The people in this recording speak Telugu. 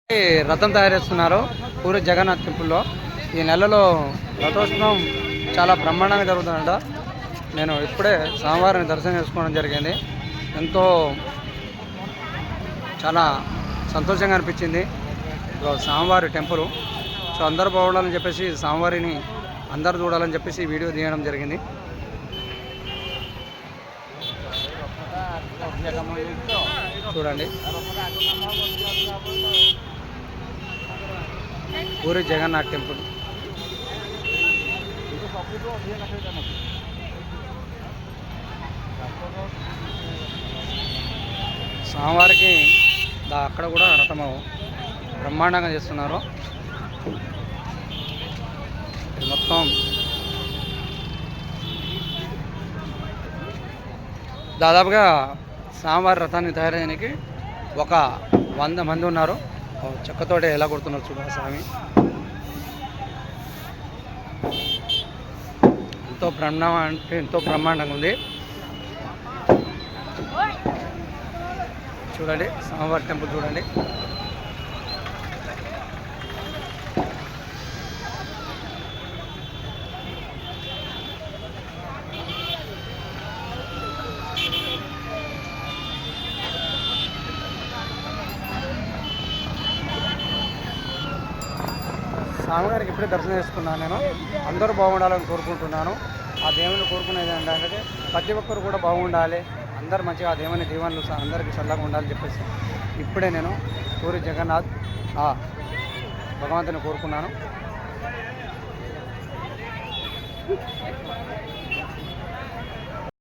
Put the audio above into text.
రథం తయారు చేస్తున్నారు పూరి జగన్నాథ్ టెంపుల్లో. ఈ నెలలో రథోత్సవం చాలా బ్రహ్మాండంగా జరుగుతుందంట. నేను ఇప్పుడే స్వామివారిని దర్శనం చేసుకోవడం జరిగింది. ఎంతో చాలా సంతోషంగా అనిపించింది. స్వామివారి టెంపుల్. సో అందరూ బాగుండాలని చెప్పేసి స్వామివారిని అందరు చూడాలని చెప్పేసి వీడియో తీయడం జరిగింది. చూడండి, పూరి జగన్నాథ్ టెంపుల్. స్వామివారికి అక్కడ కూడా రథము బ్రహ్మాండంగా చేస్తున్నారు. మొత్తం దాదాపుగా స్వామివారి రథాన్ని తయారు చేయడానికి ఒక 100 మంది ఉన్నారు. చెక్కతోటి ఎలా కొడుతున్నారు చూడండి. స్వామి ఎంతో బ్రహ్మాండంగా ఉంది. చూడండి స్వామివారి టెంపుల్ చూడండి. స్వామివారికి ఇప్పుడే దర్శనం చేసుకున్నాను. నేను అందరూ బాగుండాలని కోరుకుంటున్నాను. ఆ దేవుని కోరుకునేది ఏంటంటే ప్రతి ఒక్కరు కూడా బాగుండాలి, అందరు మంచిగా ఆ దేవుని దీవెనలు అందరికీ చల్లగా ఉండాలని చెప్పేసి ఇప్పుడే నేను పూరి జగన్నాథ్ భగవంతుని కోరుకున్నాను.